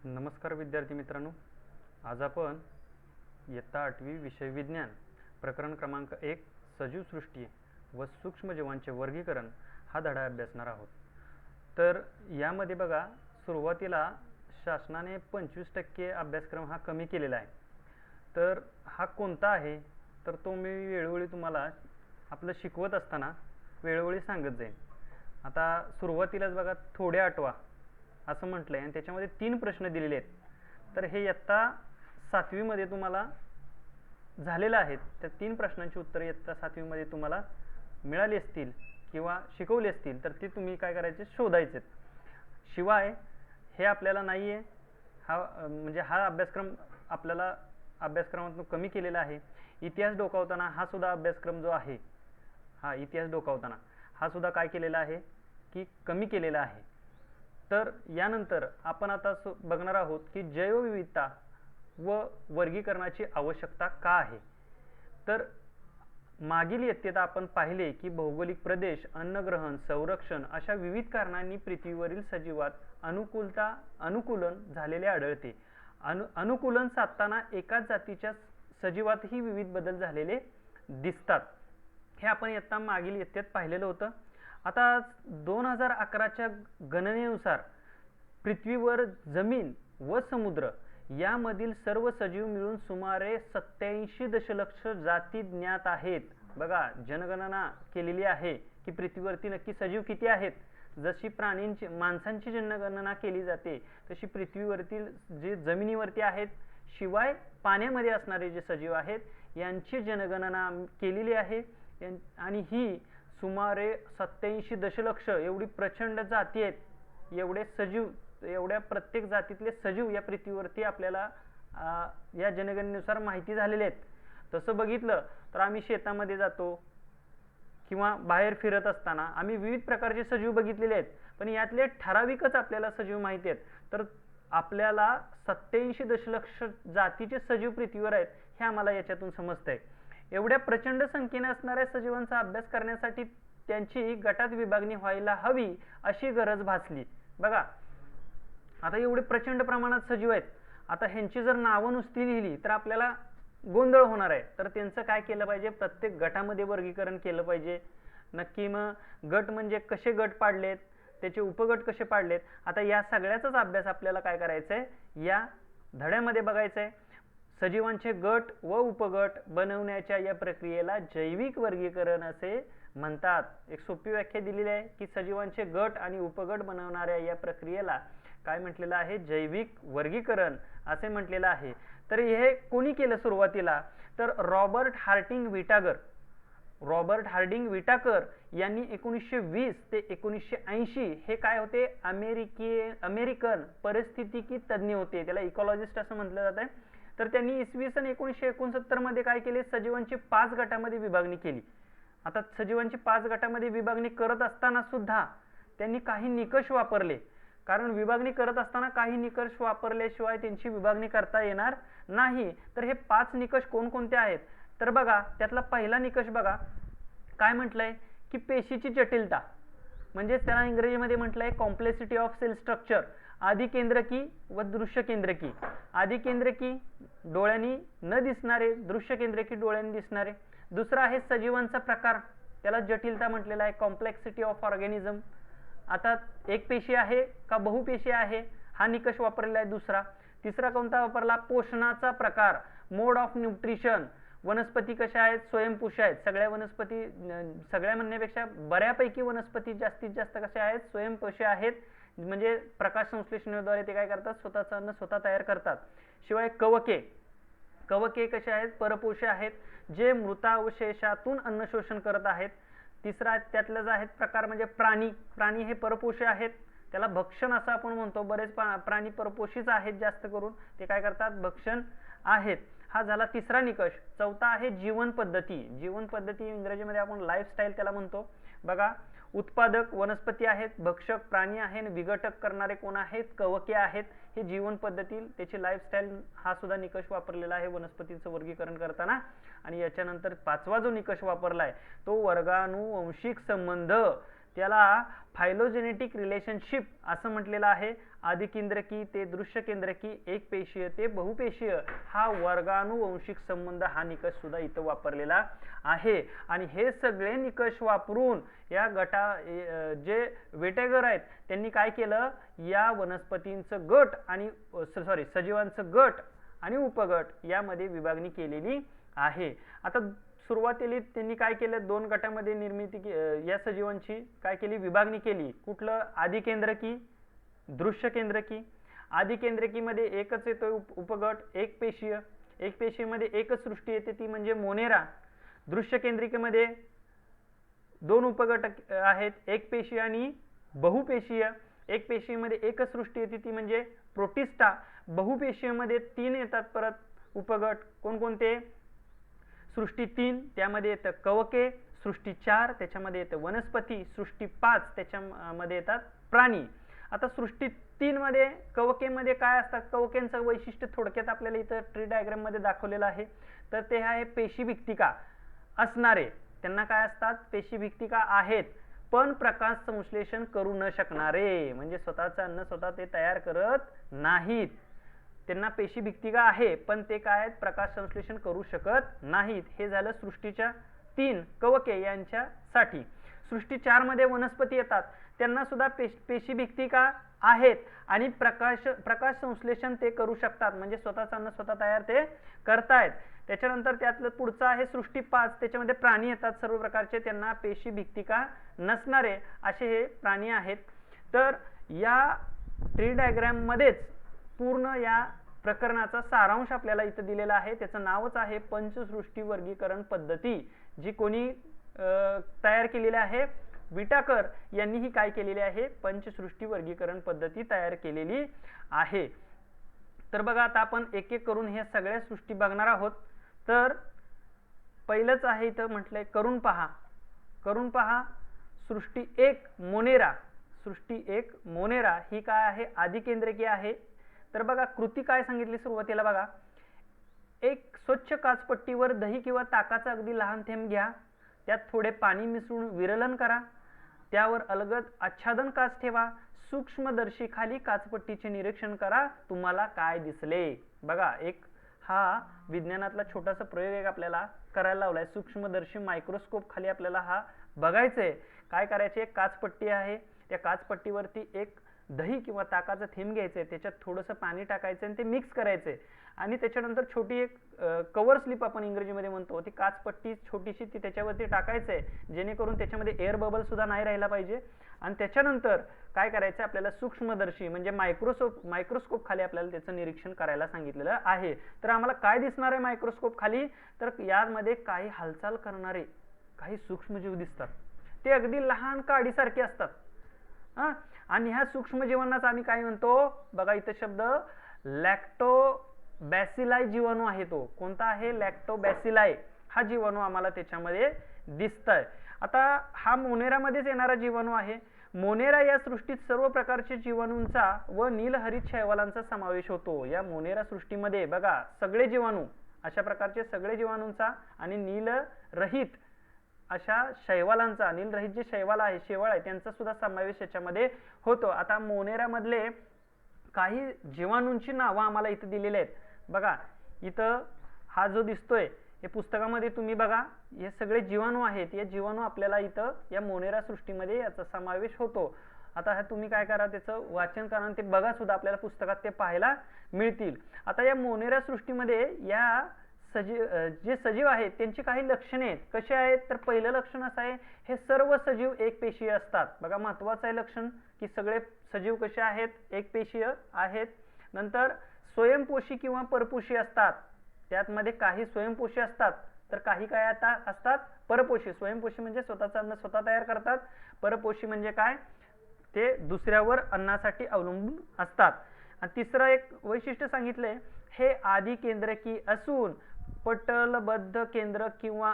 नमस्कार विद्यार्थी मित्रांनो, आज आपण इयत्ता 8वी विषय विज्ञान प्रकरण क्रमांक 1 सजीव सृष्टी व सूक्ष्मजीवांचे वर्गीकरण हा धडा अभ्यासणार आहोत। तर यामध्ये बघा, सुरुवातीला शासनाने 25% अभ्यासक्रम हा कमी केलेला आहे। तर हा कोणता आहे तर तो मी वेळोवेळी तुम्हाला आपलं शिकवत असताना वेळोवेळी सांगत जाईन। आता सुरुवातीलाच बघा, थोडे आठवा असं म्हटलंय आणि त्याच्यामध्ये 3 प्रश्न दिलेले आहेत। तर हे इयत्ता 7वी मध्ये तुम्हाला झालेलं आहेत। त्या 3 प्रश्नांची उत्तरे इयत्ता 7वी मध्ये तुम्हाला मिळाली असतील किंवा शिकवली असतील तर ते तुम्ही काय करायचे, शोधायचे। शिवाय हे आपल्याला नाहीये, म्हणजे हा अभ्यासक्रम आपल्याला अभ्यासक्रमातून कमी केलेला आहे। इतिहास डोकावताना हा सुद्धा अभ्यासक्रम जो आहे, हा इतिहास डोकावताना हा सुद्धा काय केलेला आहे की कमी केलेला आहे। तर यानंतर आपण आता बघणार आहोत की जैवविविधता व वर्गीकरणाची आवश्यकता का आहे। तर मागील इयत्तेत आपण पाहिले की भौगोलिक प्रदेश, अन्नग्रहण, संरक्षण अशा विविध कारणांनी पृथ्वीवरील सजीवात अनुकूलन झालेले आढळते। अनुकूलन साधताना एकाच जातीच्या सजीवातही विविध बदल झालेले दिसतात। हे आपण इयत्ता मागील इयत्तेत पाहिलेलं होतं। आता 2011च्या गणनेनुसार पृथ्वीवर जमीन व समुद्र यामधील सर्व सजीव मिळून सुमारे 87 दशलक्ष जाती ज्ञात आहेत। बघा, जनगणना केलेली आहे की पृथ्वीवरती नक्की सजीव किती आहेत। जशी प्राण्यांची, माणसांची जनगणना केली जाते तशी पृथ्वीवरती जे जमिनीवरती आहेत शिवाय पाण्यामध्ये असणारे जे सजीव आहेत यांची जनगणना केलेली आहे। आणि ही सुमारे 87 दशलक्ष एवढी प्रचंड जाती आहेत। एवढे सजीव, एवढ्या प्रत्येक जातीतले सजीव या पृथ्वीवरती आपल्याला या जनगणनेनुसार माहिती झालेले आहेत। तसं बघितलं तर आम्ही शेतामध्ये जातो किंवा बाहेर फिरत असताना आम्ही विविध प्रकारचे सजीव बघितलेले आहेत, पण यातले ठराविकच आपल्याला सजीव माहिती आहेत। तर आपल्याला 87 दशलक्ष जातीचे सजीव पृथ्वीवर आहेत हे आम्हाला याच्यातून समजतंय। एवढ्या प्रचंड संख्येने असणाऱ्या सजीवांचा अभ्यास करण्यासाठी त्यांची गटात विभागणी व्हायला हवी अशी गरज भासली। बघा, आता एवढे प्रचंड प्रमाणात सजीव आहेत, आता ह्यांची जर नावं नुसती लिहिली तर आपल्याला गोंधळ होणार आहे। तर त्यांचं काय केलं पाहिजे, प्रत्येक गटामध्ये वर्गीकरण केलं पाहिजे। नक्की मग गट म्हणजे कसे गट पाडलेत, त्याचे उपगट कसे पाडलेत, आता या सगळ्याचाच अभ्यास आपल्याला काय करायचा आहे, या धड्यामध्ये बघायचा आहे। सजीवांचे गट व उपगट बनवण्याच्या या प्रक्रियेला जैविक वर्गीकरण असे म्हणतात। एक सोपी व्याख्या दिलेली आहे की सजीवांचे गट आणि उपगट बनवणाऱ्या या प्रक्रियेला काय म्हटलेलं आहे, जैविक वर्गीकरण असे म्हटलेलं आहे। तर हे कोणी केलं सुरुवातीला, तर रॉबर्ट हार्डिंग विटाकर यांनी 1920 ते 1980 हे काय होते, अमेरिकन परिस्थितिकी तज्ञ होते, त्याला इकॉलॉजिस्ट असं म्हटलं जातं। तर त्यांनी इसवी सन 1969 मध्ये काय केले, सजीवांची 5 गटामध्ये विभागणी केली। आता सजीवांची 5 गटामध्ये विभागणी करत असताना सुद्धा त्यांनी काही निकष वापरले, कारण विभागणी करत असताना काही निकष वापरल्याशिवाय त्यांची विभागणी करता येणार नाही। तर हे 5 निकष कोणकोणते आहेत, तर बघा, त्यातला पहिला निकष बघा काय म्हटलंय की पेशीची जटिलता, म्हणजे त्याला इंग्रजीमध्ये म्हटलंय कॉम्प्लेक्सिटी ऑफ सेल स्ट्रक्चर। आधी केंद्रकी व दृश्य केंद्रकी, आधी केंद्रकी डोळ्यांनी न दिसणारे, दृश्य केंद्रकी डोळ्यांनी दिसणारे। दुसरा आहे सजीवांचा प्रकार, त्याला जटिलता म्हटलेला आहे कॉम्प्लेक्सिटी ऑफ ऑर्गॅनिझम। आता एक पेशी आहे का बहुपेशी आहे हा निकष वापरलेला आहे दुसरा। तिसरा कोणता वापरला, पोषणाचा प्रकार, मोड ऑफ न्यूट्रिशन, वनस्पती कशा आहेत, स्वयंपोषी आहेत। सगळ्या वनस्पती, सगळ्या म्हणण्यापेक्षा बऱ्यापैकी वनस्पती जास्तीत जास्त कशा आहेत, स्वयंपोषी आहेत, म्हणजे प्रकाश संश्लेषणाद्वारे ते काय करतात, स्वतःचं अन्न स्वतः तयार करतात। शिवाय कवके कसे आहेत, परपोषी आहेत, जे मृतावशेषातून अन्न शोषण करत आहेत। तिसरा त्यातले आहेत प्रकार म्हणजे प्राणी हे परपोषी आहेत, त्याला भक्षण असं आपण म्हणतो। बरेच प्राणी परपोषीच आहेत, जास्त करून ते काय करतात, भक्षण आहेत। हा झाला तिसरा निकष। चौथा आहे जीवन पद्धती इंग्रजीमध्ये आपण लाईफस्टाईल त्याला म्हणतो। बघा, उत्पादक वनस्पती आहेत, भक्षक प्राणी आहे, विघटक करणारे कोण आहेत, कवके आहेत। हे जीवन पद्धती, त्याची लाईफस्टाईल हा सुद्धा निकष वापरलेला आहे वनस्पतींचं वर्गीकरण करताना। आणि याच्यानंतर 5वा जो निकष वापरलाय तो वर्गानुवंशिक संबंध, त्याला फायलोजेनेटिक रिलेशनशिप असं म्हटलेलं आहे. आदिकेंद्रकी ते दृश्य केंद्रकी, एक पेशीय ते बहुपेशीय, हा वर्गानुवंशिक संबंध हा निकष सुद्धा इथं वापरलेला आहे. आणि हे सगळे निकष वापरून या जे वेटेगर आहेत त्यांनी काय केलं, या वनस्पतींचं गट आणि सजीवांचं गट आणि उपगट यामध्ये विभागणी केलेली आहे. आता सुरुवातीला त्यांनी काय केलं, 2 गटामध्ये निर्मिती या सजीवांची काय केली, विभागणी केली. कुठलं, आदिकेंद्रकी, दृश्य केंद्रकी. आदिकेंद्रकीमध्ये एकच येतो उपगट, एक पेशीय. एक पेशीमध्ये एकच सृष्टी येते ती म्हणजे मोनेरा. दृश्य केंद्रिकेमध्ये 2 उपगट आहेत, एक पेशीय आणि बहुपेशीय. एक पेशीमध्ये एकच सृष्टी येते ती म्हणजे प्रोटिस्टा. बहुपेशीयमध्ये 3 येतात परत उपगट. कोणकोणते, सृष्टी 3 त्यामध्ये येतं कवके, सृष्टी 4 त्याच्यामध्ये येतं वनस्पती, सृष्टी 5 त्याच्यामध्ये येतात प्राणी. आता सृष्टी 3 मध्ये कवकेमध्ये काय असतात, कवकेंचं वैशिष्ट्य थोडक्यात आपल्याला इथं ट्री डायग्राम मध्ये दाखवलेलं आहे. तर ते आहे पेशीभिक्तिका असणारे. त्यांना काय असतात, पेशीभिक्तिका आहेत पण प्रकाश संश्लेषण करू न शकणारे, म्हणजे स्वतःचं अन्न स्वतः ते तयार करत नाहीत. त्यांना पेशीभिक्तिका आहे पण ते काय आहेत, प्रकाश संश्लेषण करू शकत नाहीत. हे झालं सृष्टीच्या 3 कवके यांच्यासाठी. सृष्टी 4 मध्ये वनस्पती येतात, त्यांना सुद्धा पेशीभिक्तिका आहेत आणि प्रकाश संश्लेषण ते करू शकतात, म्हणजे स्वतःचं अन्न स्वतः तयार ते करतायत. त्याच्यानंतर त्यातलं पुढचं आहे सृष्टी 5, त्याच्यामध्ये प्राणी येतात सर्व प्रकारचे, त्यांना पेशीभिक्तिका नसणारे असे हे प्राणी आहेत. तर या ट्री डायग्राम मध्येच पूर्ण या प्रकरणाचा सारांश आपल्याला इथं दिलेला आहे. त्याचं नावच आहे पंचसृष्टी वर्गीकरण पद्धती, जी कोणी तयार केलेली आहे, विटाकर यांनीही काय केलेले आहे, पंचसृष्टी वर्गीकरण पद्धती तयार केलेली आहे. तर बघा आता आपण एक एक करून ह्या सगळ्या सृष्टी बघणार आहोत. तर पहिलंच आहे इथं म्हटलंय करून पहा. करून पहा सृष्टी 1 मोनेरा. सृष्टी 1 मोनेरा ही काय आहे, आदिकेंद्रकी आहे. तर बघा कृती काय सांगितली सुरुवातीला बघा, एक स्वच्छ काचपट्टीवर दही किंवा ताकाचा अगदी लहान थेंब घ्या, त्यात थोडे पाणी मिसळून विरलन करा, त्यावर अलगद आच्छादन काच ठेवा, सूक्ष्मदर्शी खाली काचपट्टीचे निरीक्षण करा, तुम्हाला काय दिसले. बघा एक हा विज्ञानातला छोटासा प्रयोग एक आपल्याला करायला लावलाय. सूक्ष्मदर्शी मायक्रोस्कोप खाली आपल्याला हा बघायचंय. काय करायचे, एक काचपट्टी आहे, त्या काचपट्टीवरती एक दही किंवा ताकाचा थेंब घ्यायचंय, त्याच्यात थोडंसं पाणी टाकायचं आणि ते मिक्स करायचंय आणि त्याच्यानंतर छोटी एक कव्हर स्लिप आपण इंग्रजीमध्ये म्हणतो, ती काचपट्टी छोटीशी ती त्याच्यावरती टाकायचंय, जेणेकरून त्याच्यामध्ये एअर बबल सुद्धा नाही राहिला पाहिजे. आणि त्याच्यानंतर काय करायचं, आपल्याला सूक्ष्मदर्शी म्हणजे मायक्रोस्कोप खाली आपल्याला त्याचं निरीक्षण करायला सांगितलेलं आहे. तर आम्हाला काय दिसणार आहे मायक्रोस्कोप खाली, तर यामध्ये काही हालचाल करणारे काही सूक्ष्मजीव दिसतात. ते अगदी लहान काडीसारखे असतात. आणि ह्या सूक्ष्मजीवांनाच आम्ही काय म्हणतो, बघा इथे शब्द लॅक्टोबॅसिलाई जीवाणू आहे. तो कोणता आहे, लॅक्टोबॅसिलाई हा जीवाणू आम्हाला त्याच्यामध्ये दिसतंय. आता हा मोनेरामध्येच येणारा जीवाणू आहे. मोनेरा या सृष्टीत सर्व प्रकारचे जीवाणूंचा व नीलहरित शैवालांचा समावेश होतो. या मोनेरा सृष्टीमध्ये बघा सगळे जीवाणू, अशा प्रकारचे सगळे जीवाणूंचा आणि नीलरहित अशा शैवालांचा, नीलरहित जे शैवाल आहे, शेवाळ आहे, त्यांचा सुद्धा समावेश याच्यामध्ये होतो. आता मोनेरा मधले काही जीवाणूंची नावं आम्हाला इथे दिलेली आहेत. बघा इथं हा जो दिसतोय, हे पुस्तकामध्ये तुम्ही बघा, हे सगळे जीवाणू आहेत. हे जीवाणू आपल्याला इथं या मोनेरा सृष्टीमध्ये याचा समावेश होतो. आता तुम्ही काय करा, त्याचं वाचन करा, ते बघा सुद्धा, आपल्याला पुस्तकात ते पाहायला मिळतील. आता या मोनेरा सृष्टीमध्ये या जे सजीव आहेत त्यांची काही लक्षणे आहेत. कशी आहेत, तर पहिलं लक्षण असं आहे, हे सर्व सजीव एक पेशीय असतात. बघा महत्वाचं आहे लक्षण, की सगळे सजीव कसे आहेत, एक पेशीय आहेत. नंतर स्वयंपोषी किंवा परपोषी असतात. त्यामध्ये काही स्वयंपोषी असतात तर काही काय असतात, परपोषी. स्वयंपोषी म्हणजे स्वतःचं अन्न स्वतः तयार करतात. परपोषी म्हणजे काय, ते दुसऱ्यावर अन्नासाठी अवलंबून असतात. आणि तिसरं एक वैशिष्ट्य सांगितलंय, हे आदिकेंद्रकी असून पटलबद्ध केंद्रक किंवा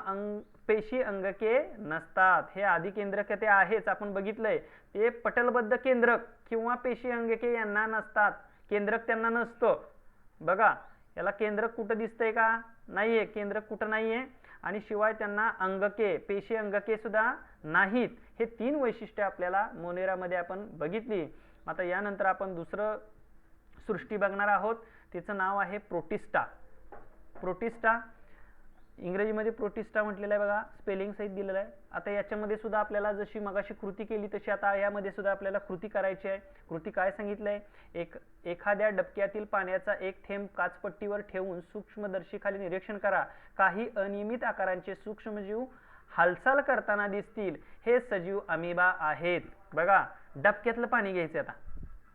पेशी अंगके नसतात. हे आदिकेंद्रक ते आहेच, आपण बघितलंय. ते पटलबद्ध केंद्रक किंवा पेशी अंगके यांना नसतात, केंद्रक त्यांना नसतं. बघा याला केंद्रक कुठं दिसतंय का, नाहीये, केंद्रक कुठं नाहीये. आणि शिवाय त्यांना अंगके, पेशी अंगके सुद्धा नाहीत. हे 3 वैशिष्ट्ये आपल्याला मोनेरामध्ये आपण बघितली. आता यानंतर आपण दुसरं सृष्टी बघणार आहोत. तिचं नाव आहे प्रोटिस्टा. प्रोटिस्टा इंग्रजीमध्ये प्रोटिस्टा म्हटलेलं आहे बघा, स्पेलिंग सहित दिलेलं आहे. आता याच्यामध्ये सुद्धा आपल्याला जशी मगाशी कृती केली तशी आता यामध्ये सुद्धा आपल्याला कृती करायची आहे. कृती काय सांगितलंय, एखाद्या डबक्यातील पाण्याचा एक थेंब काचपट्टीवर ठेवून सूक्ष्मदर्शीखाली निरीक्षण करा. काही अनियमित आकारांचे सूक्ष्मजीव हालचाल करताना दिसतील. हे सजीव अमिबा आहेत. बघा, डबक्यातलं पाणी घ्यायचं. आता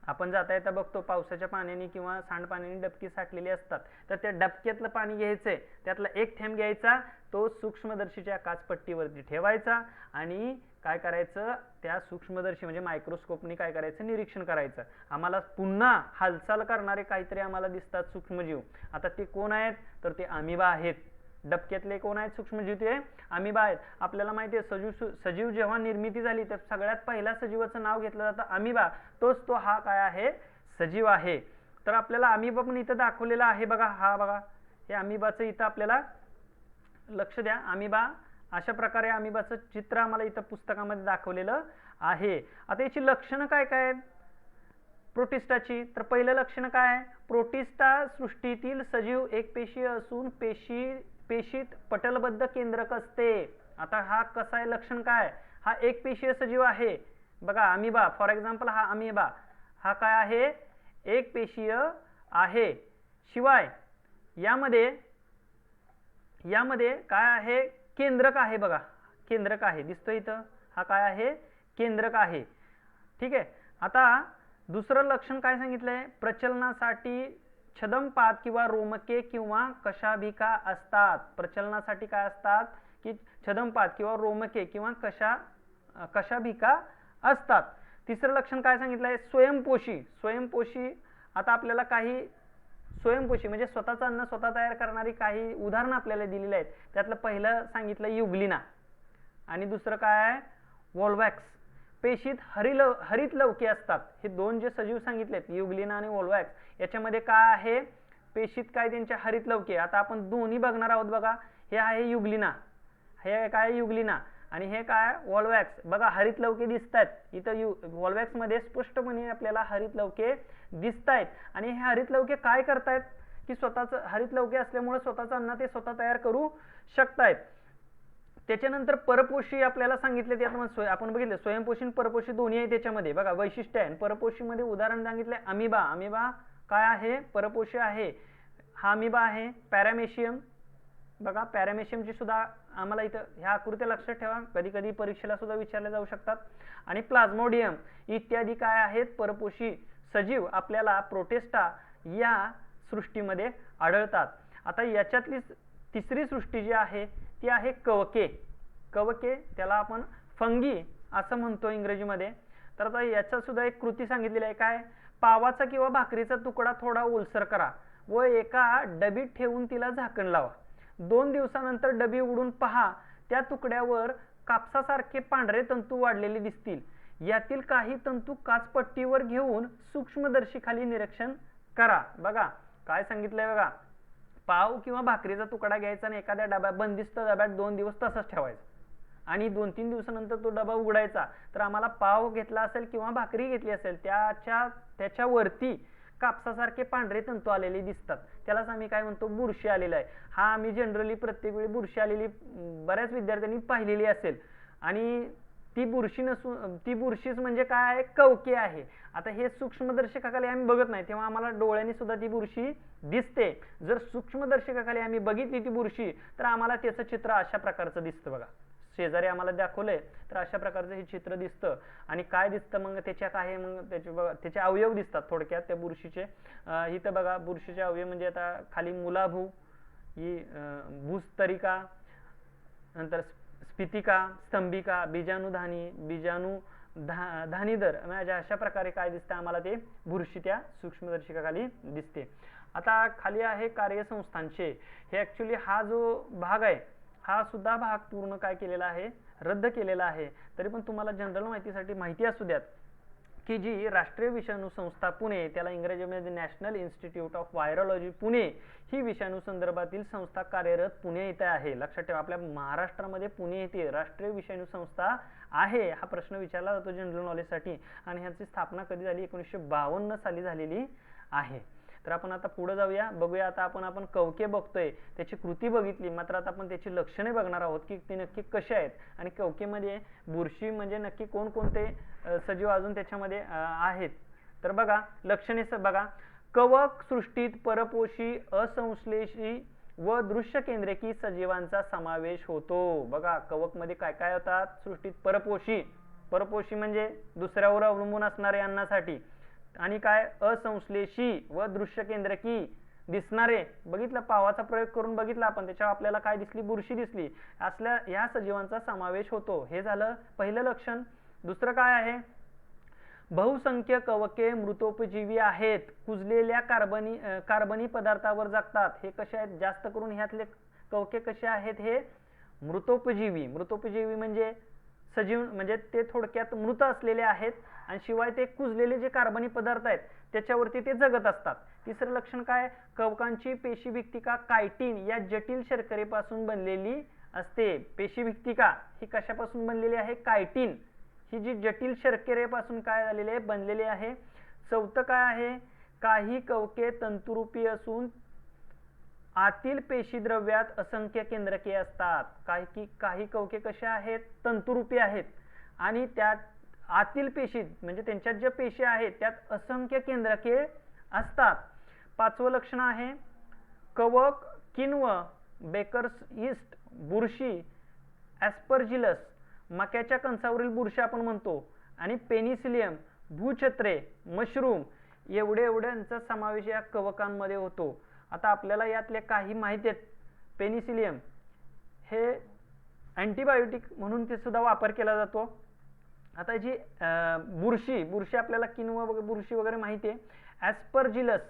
आपण जाता येता बघतो पावसाच्या पाण्याने किंवा सांडपाण्याने डबकी साठलेली असतात, तर त्या डबक्यातलं पाणी घ्यायचंय, त्यातला एक थेंब घ्यायचा, तो सूक्ष्मदर्शीच्या काचपट्टीवरती ठेवायचा आणि काय करायचं, त्या सूक्ष्मदर्शी म्हणजे मायक्रोस्कोपने काय करायचं, निरीक्षण करायचं. आम्हाला पुन्हा हालचाल करणारे काहीतरी आम्हाला दिसतात सूक्ष्मजीव. आता ते कोण आहेत, तर ते अमिबा आहेत. डबक्यातले कोण आहेत सूक्ष्मजीव, ते अमिबा आहेत. आपल्याला माहिती आहे सजीव जेव्हा निर्मिती झाली तर सगळ्यात पहिल्या सजीवाचं नाव घेतलं जातं अमिबा. तोच तो हा काय आहे, सजीव आहे. तर आपल्याला अमिबा पण इथं दाखवलेला आहे बघा. हा बघा, हे अमिबाचं इथं आपल्याला लक्ष द्या. अमिबा अशा प्रकारे अमिबाचं चित्र आम्हाला इथं पुस्तकामध्ये दाखवलेलं आहे. आता याची लक्षणं काय काय आहेत प्रोटिस्टाची, तर पहिलं लक्षण काय आहे, प्रोटिस्टा सृष्टीतील सजीव एकपेशीय असून पेशीत पटलबद्ध केंद्रक असते. आता हा कसा आहे, लक्षण काय, हा एकपेशीय सजीव आहे बघा. अमिबा फॉर एक्झाम्पल, हा अमिबा हा काय आहे, एकपेशीय आहे. शिवाय यामध्ये काय आहे, केंद्रक आहे बघा. केंद्रक आहे, दिसतो इथं, हा काय आहे, केंद्रक आहे. ठीक आहे. आता दुसरं लक्षण काय सांगितलंय, प्रचलनासाठी छदमपात किंवा रोमके किंवा कशाभिका असतात. प्रचलनासाठी काय असतात, की छदमपात किंवा रोमके किंवा कशाभिका असतात. तिसरं लक्षण काय सांगितलंय, स्वयंपोषी. स्वयंपोषी, आता आपल्याला काही स्वयंपोषी म्हणजे स्वतःचं अन्न स्वतः तयार करणारी काही उदाहरणं आपल्याला दिलेली आहेत. त्यातलं पहिलं सांगितलं युग्लिना आणि दुसरं काय आहे, वॉल्वॅक्स. पेशीत हरित लवके असतात. हे दोन जे सजीव सांगितलेत, युग्लिना आणि वॉल्वॅक्स, याच्यामध्ये काय आहे, पेशीत काय त्यांच्या हरित लवके. आता आपण दोन्ही बघणार आहोत बघा. हे आहे युग्लिना, हे काय युग्लिना, आणि हे काय वॉल्वॅक्स. बघा, हरित लवके दिसत आहेत इथं. वॉल्वॅक्स मध्ये स्पष्टपणे आपल्याला हरित लवके दिसत आहेत. आणि हे हरित लवके काय करतायत, की स्वतःच हरित लवके असल्यामुळे स्वतःचं अन्न ते स्वतः तयार करू शकतायत. त्याच्यानंतर परपोषी आपल्याला सांगितले, त्यात आपण बघितले स्वयंपोषी परपोषी दोन्ही आहे त्याच्यामध्ये बघा, वैशिष्ट्य आहे. परपोषी मध्ये उदाहरण सांगितले अमिबा. अमिबा काय आहे, परपोषी आहे. हा अमिबा आहे. पॅरामेशियम बघा, पॅरामेशियमची सुद्धा आम्हाला इथं ह्या आकृत्या लक्षात ठेवा, कधी कधी परीक्षेला सुद्धा विचारले जाऊ शकतात. आणि प्लाझ्मोडियम इत्यादी काय आहेत, परपोषी सजीव आपल्याला प्रोटिस्टा या सृष्टीमध्ये आढळतात. आता याच्यातली तिसरी सृष्टी जी आहे ती आहे कवके. कवके, त्याला आपण फंगी असं म्हणतो इंग्रजीमध्ये. तर आता याचा सुद्धा एक कृती सांगितलेली आहे. काय, पावाचा किंवा भाकरीचा तुकडा थोडा ओलसर करा व एका डबीत ठेवून तिला झाकण लावा. 2 दिवसानंतर डबी उघडून पहा, त्या तुकड्यावर कापसासारखे पांढरे तंतू वाढलेले दिसतील. यातील काही तंतू काचपट्टीवर घेऊन सूक्ष्मदर्शीखाली निरीक्षण करा. बघा काय सांगितलंय बघा, पाव किंवा भाकरीचा तुकडा घ्यायचा आणि एखाद्या डब्यात, बंदिस्त डब्यात 2 दिवस तसंच ठेवायचा आणि 2-3 दिवसानंतर तो डबा उघडायचा. तर आम्हाला पाव घेतला असेल किंवा भाकरी घेतली असेल, त्याच्यावरती कापसासारखे पांढरे तंतू आलेले दिसतात. त्यालाच आम्ही काय म्हणतो, बुरशी आलेला आहे. हा आम्ही जनरली प्रत्येक वेळी बुरशी आलेली बऱ्याच विद्यार्थ्यांनी पाहिलेली असेल. आणि ती बुरशीच म्हणजे काय आहे, कवके आहे. आता हे सूक्ष्मदर्शकाखाली आम्ही बघत नाही, तेव्हा आम्हाला डोळ्यांनी सुद्धा ती बुरशी दिसते. जर सूक्ष्मदर्शकाखाली आम्ही बघितली ती बुरशी, तर आम्हाला त्याचं चित्र अशा प्रकारचं दिसतं बघा. शेजारी आम्हाला दाखवलंय, तर अशा प्रकारचं हे चित्र दिसतं. आणि काय दिसतं मग, त्याच्या काय, मग त्याचे अवयव दिसतात थोडक्यात त्या बुरशीचे. इथं बघा, बुरशीचे अवयव म्हणजे आता खाली मुलाभू, ही भूस्तरिका, नंतर स्फितिका, स्तंभिका, बीजाणुधानी, धानीदर, म्हणजे अशा प्रकारे काय दिसतं आम्हाला, ते बुरशी त्या सूक्ष्मदर्शकाखाली दिसते. आता खाली आहे कार्यसंस्थांचे. हे ऍक्च्युली हा जो भाग आहे, हा सुद्धा भाग पूर्ण काय केलेला आहे, रद्द केलेला आहे. तरी पण तुम्हाला जनरल माहितीसाठी माहिती असू द्यात. की जी राष्ट्रीय विषाणू संस्था पुणे, त्याला इंग्रजीमध्ये national institute of virology Pune, ही विषाणू संदर्भातील संस्था कार्यरत पुणे येथे आहे. लक्षात ठेवा, आपल्या महाराष्ट्रामध्ये पुणे येथे राष्ट्रीय विषाणू संस्था आहे. हा प्रश्न विचारला जातो जनरल नॉलेजसाठी. आणि ह्याची स्थापना कधी झाली? 1952 साली झालेली आहे. तर आपण आता पुढे जाऊया, बघूया. आता आपण कवके बघतोय, त्याची कृती बघितली, मात्र आता आपण त्याची लक्षणे बघणार आहोत की ते नक्की कसे आहेत. आणि कवकेमध्ये बुरशी म्हणजे नक्की कोणकोणते सजीव अजून त्याच्यामध्ये आहेत. तर बघा, लक्षणे बघा. कवक सृष्टीत परपोषी, असंश्लेषी व दृश्य केंद्रकी सजीवांचा समावेश होतो. बघा, कवक मध्ये काय काय होतात? सृष्टीत परपोषी, परपोषी म्हणजे दुसऱ्यावर अवलंबून असणारे अन्नासाठी. आणि काय? असंश्लेषी व दृश्य केंद्रकी, दिसणारे. बघितलं, पावाचा प्रयोग करून बघितला आपण, त्याच्यावर आपल्याला काय दिसली? बुरशी दिसली. असल्या या सजीवांचा समावेश होतो. हे झालं पहिलं लक्षण. दुसरं काय आहे? बहुसंख्य कवके मृतोपजीवी आहेत, कुजलेल्या कार्बनी पदार्थावर जगतात. हे कसे आहेत? जास्त करून ह्यातले कवके कसे आहेत? हे मृतोपजीवी. मृतोपजीवी म्हणजे सजीव, म्हणजे ते थोडक्यात मृत असलेले आहेत आणि शिवाय ते कुजलेले जे कार्बनी पदार्थ आहेत त्याच्यावरती ते जगत असतात. तिसरं लक्षण काय? कवकांची पेशीभित्तिका कायटिन या जटिल शर्करेपासून बनलेली असते. पेशीभित्तिका ही कशापासून बनलेली आहे? कायटिन ही जी जटिल शर्करेपासून काय झालेली आहे? बनलेली आहे. चौथं काय आहे? काही कवके तंतुरूपी असून आतील पेशीद्रव्यात असंख्य केंद्रके असतात. काही कवके कशा आहेत? तंतुरूपी आहेत आणि त्यात आतील पेशीत म्हणजे त्यांच्यात ज्या पेशी आहेत त्यात असंख्य केंद्रके असतात. पाचवं लक्षण आहे कवक, किण्व, बेकर्स यीस्ट, बुरशी, ॲस्परजिलस, मक्याच्या कणसावरील बुरशी आपण म्हणतो, आणि पेनिसिलियम, भूछत्रे, मशरूम एवढ्यांचा समावेश या कवकांमध्ये होतो. आता आपल्याला यातले काही माहिती आहेत. पेनिसिलियम हे अँटीबायोटिक म्हणून ते सुद्धा वापर केला जातो. आता जी बुरशी आपल्याला किण्व बुरशी वगैरे माहिती आहे. ॲस्परजिलस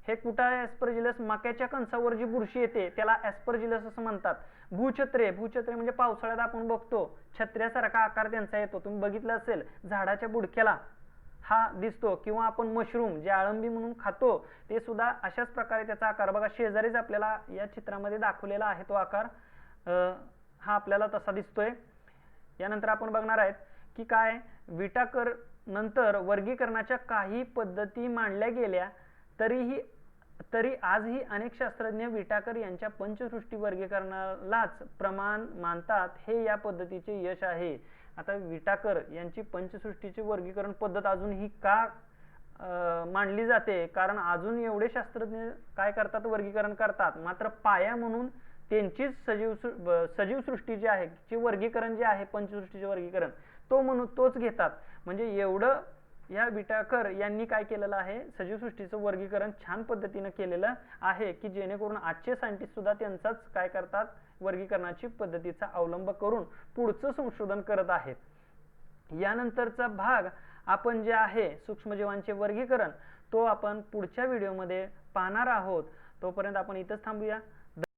हे कुठं आहे? ॲस्परजिलस मक्याच्या कणसावर जी बुरशी येते त्याला ॲस्परजिलस असं म्हणतात. भूछत्रे म्हणजे पावसाळ्यात आपण बघतो छत्र्यासारखा आकार त्यांचा येतो, तुम्ही बघितलं असेल, झाडाच्या बुडक्याला हा दिसतो. किंवा आपण मशरूम जे अळंबी म्हणून खातो ते सुद्धा अशाच प्रकारे त्याचा आकार बघा, शेजारीच आपल्याला या चित्रामध्ये दाखवलेला आहे तो आकार, हा आपल्याला तसा दिसतोय. यानंतर आपण बघणार आहेत की काय विटाकर नंतर वर्गीकरणाच्या काही पद्धती मांडल्या गेल्या तरी आजही अनेक शास्त्रज्ञ विटाकर यांच्या पंचसृष्टी वर्गीकरणालाच प्रमाण मानतात. हे या पद्धतीचे यश आहे. आता विटाकर यांची पंचसृष्टीची वर्गीकरण पद्धत अजूनही का मांडली जाते? कारण अजून एवढे शास्त्रज्ञ काय करतात? वर्गीकरण करतात. मात्र पाया म्हणून त्यांचीच सजीव सृष्टी जी आहे ची वर्गीकरण जे आहे पंचसृष्टीचे वर्गीकरण तोच घेतात. म्हणजे एवढं या विटाकर यांनी काय केलेलं आहे? सजीव सृष्टीचं वर्गीकरण छान पद्धतीने केलेलं आहे की जेणेकरून आजचे सायंटिस्ट सुद्धा त्यांचाच काय करतात? वर्गीकरणाची पद्धतीचा अवलंब करून पुढचं संशोधन करत आहेत. यानंतरचा भाग आपण जे आहे सूक्ष्मजीवांचे वर्गीकरण तो आपण पुढच्या व्हिडिओमध्ये पाहणार आहोत. तोपर्यंत आपण इथंच थांबूया.